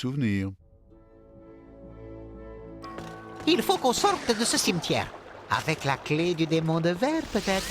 Souvenir. Il faut qu'on sorte de ce cimetière. Avec la clé du démon de verre, peut-être.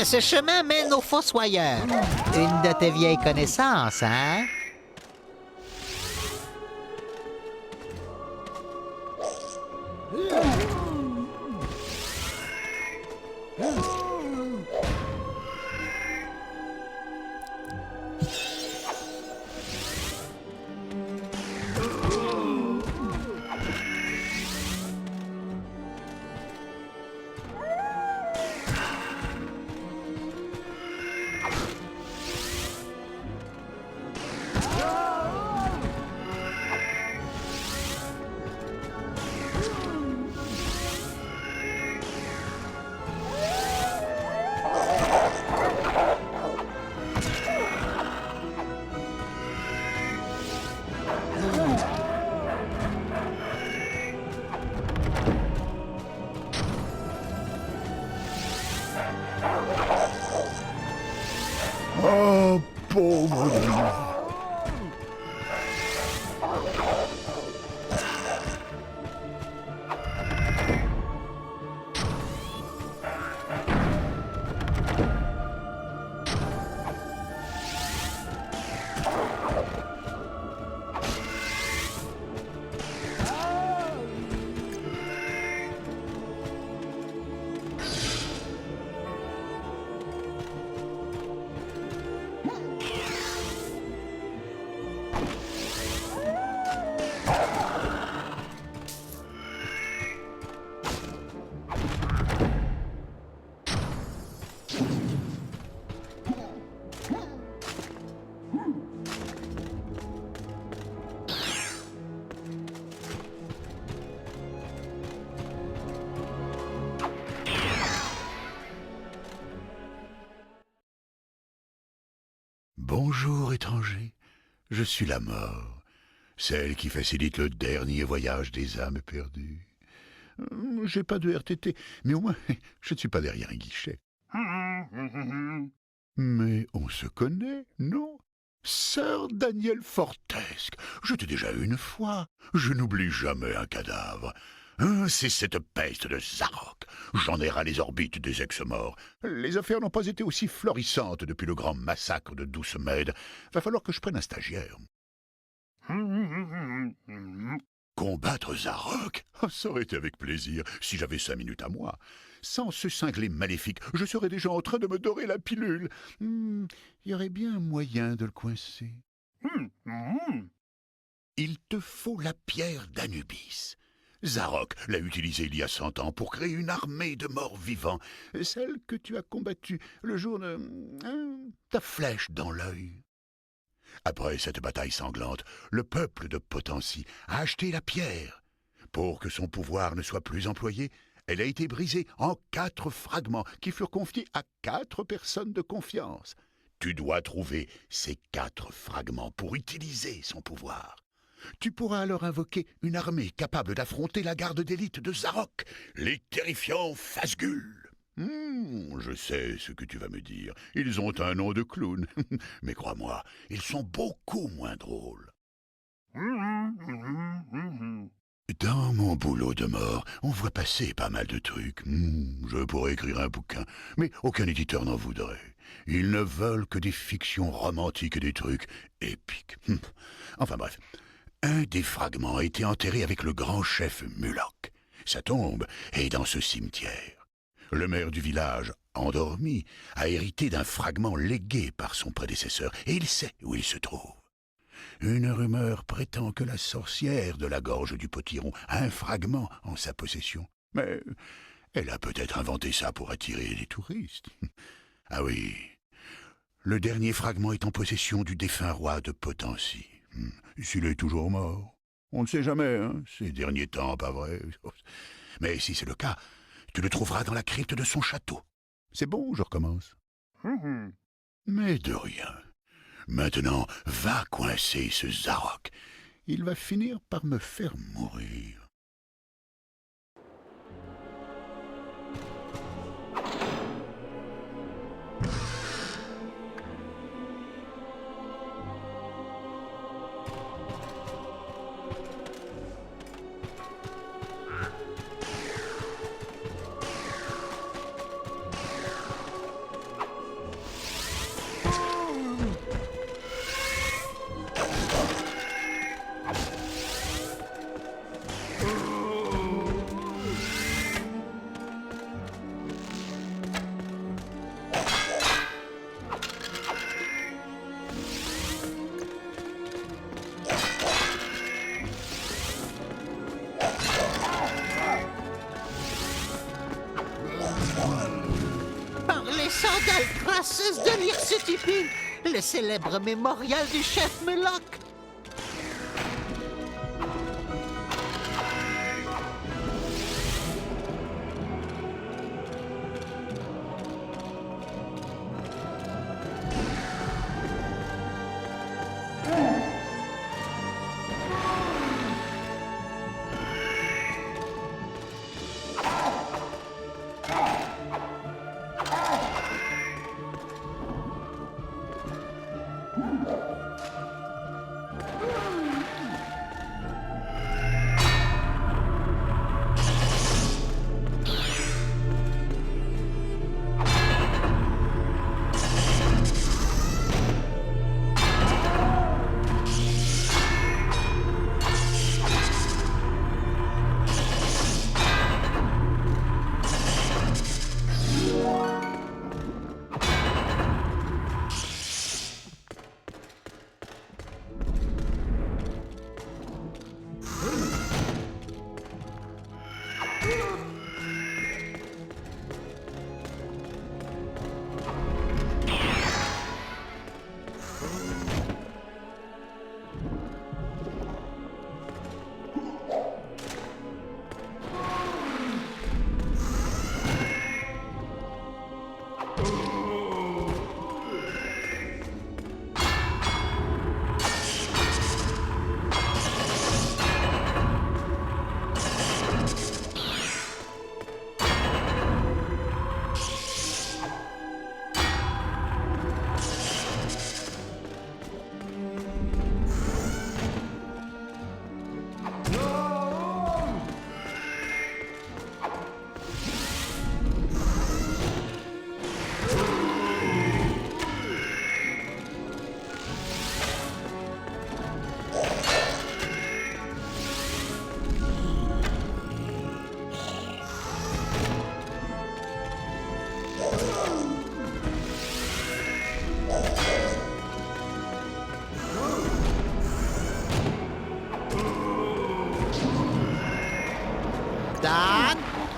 Ce chemin mène au fossoyeur. Une de tes vieilles connaissances, hein? Oh, pauvre lui. Bonjour, étranger. Je suis la mort, celle qui facilite le dernier voyage des âmes perdues. J'ai pas de RTT, mais au moins, je ne suis pas derrière un guichet. Mais on se connaît, non? Sœur Daniel Fortesque, je t'ai déjà eu une fois. Je n'oublie jamais un cadavre. Hein, c'est cette peste de Zarok. J'en ai ras les orbites des ex-morts. Les affaires n'ont pas été aussi florissantes depuis le grand massacre de Douce-Med. Va falloir que je prenne un stagiaire. Combattre Zarok? Oh, ça aurait été avec plaisir, si j'avais 5 minutes à moi. Sans ce cinglé maléfique, je serais déjà en train de me dorer la pilule. Il y aurait bien un moyen de le coincer. Il te faut la pierre d'Anubis. Zarok l'a utilisée il y a 100 ans pour créer une armée de morts vivants, celle que tu as combattue le jour de ta flèche dans l'œil. Après cette bataille sanglante, le peuple de Potency a acheté la pierre. Pour que son pouvoir ne soit plus employé, elle a été brisée en 4 fragments qui furent confiés à 4 personnes de confiance. Tu dois trouver ces 4 fragments pour utiliser son pouvoir. Tu pourras alors invoquer une armée capable d'affronter la garde d'élite de Zarok, les terrifiants Phasgul. Je sais ce que tu vas me dire. Ils ont un nom de clown. Mais crois-moi, ils sont beaucoup moins drôles. Dans mon boulot de mort, on voit passer pas mal de trucs. Je pourrais écrire un bouquin, mais aucun éditeur n'en voudrait. Ils ne veulent que des fictions romantiques et des trucs épiques. Enfin bref, un des fragments a été enterré avec le grand chef Mulok. Sa tombe est dans ce cimetière. Le maire du village, endormi, a hérité d'un fragment légué par son prédécesseur, et il sait où il se trouve. Une rumeur prétend que la sorcière de la gorge du potiron a un fragment en sa possession. Mais elle a peut-être inventé ça pour attirer les touristes. Ah oui, le dernier fragment est en possession du défunt roi de Potency. S'il est toujours mort. On ne sait jamais, hein, ces derniers temps, pas vrai? Mais si c'est le cas, tu le trouveras dans la crypte de son château. C'est bon, je recommence. Mais de rien. Maintenant, va coincer ce Zarok. Il va finir par me faire mourir. Par les sandales crasseuses de l'Irsutipi, le célèbre mémorial du chef Mulok.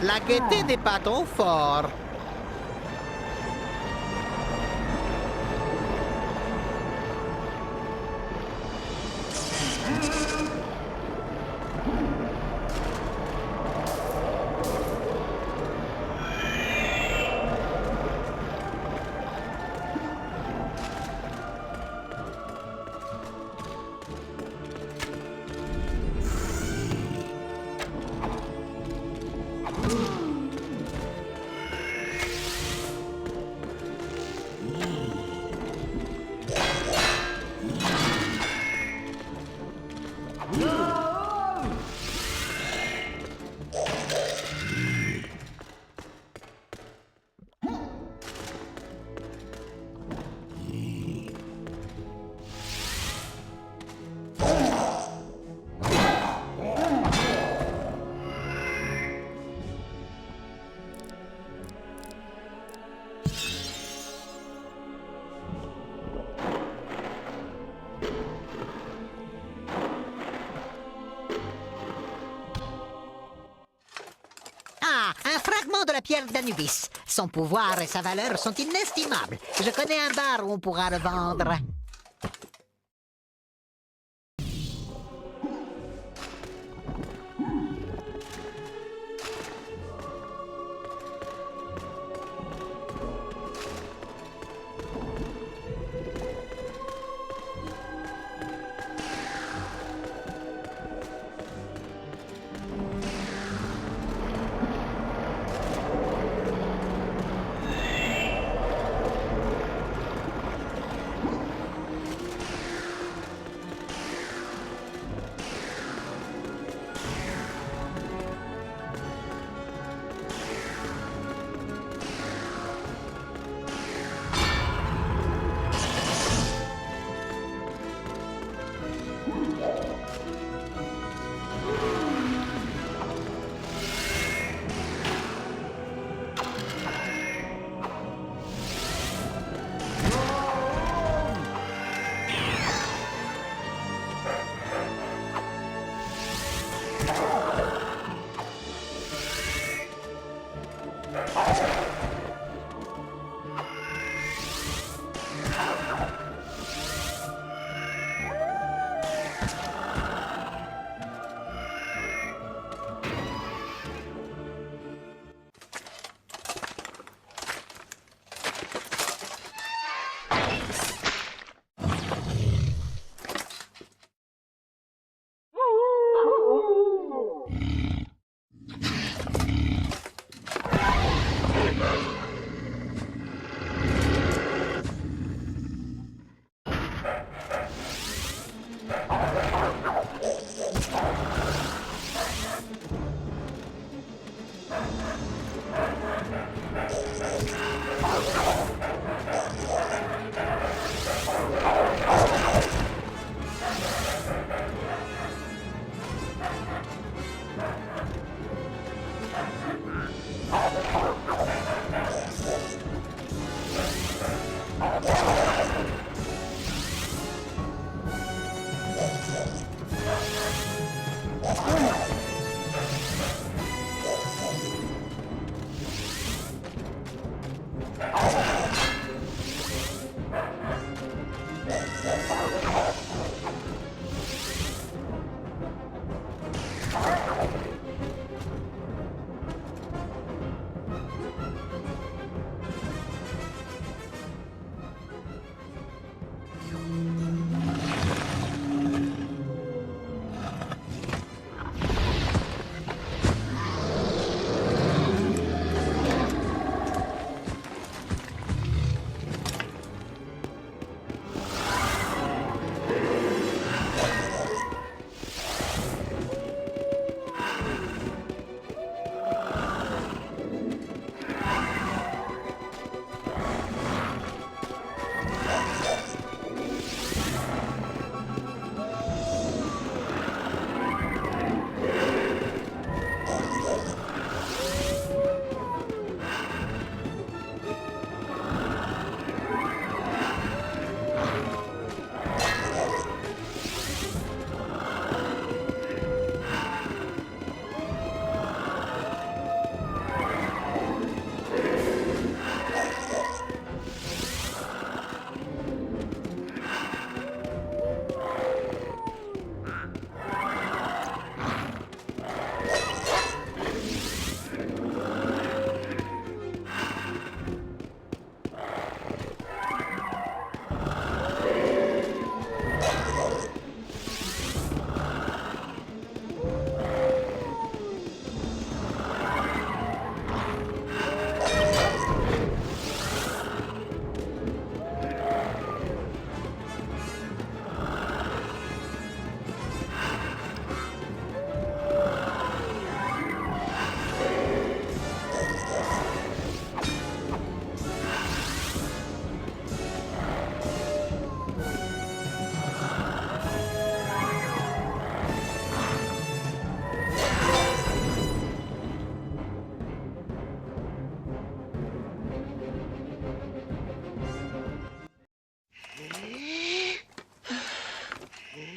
La gaieté n'est pas ton fort. Ah, un fragment de la pierre d'Anubis. Son pouvoir et sa valeur sont inestimables. Je connais un bar où on pourra le vendre.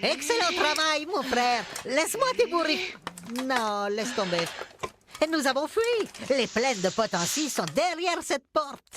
Excellent travail, mon frère. Laisse-moi débourrer. Non, laisse tomber. Nous avons fui. Les plaines de Potency sont derrière cette porte.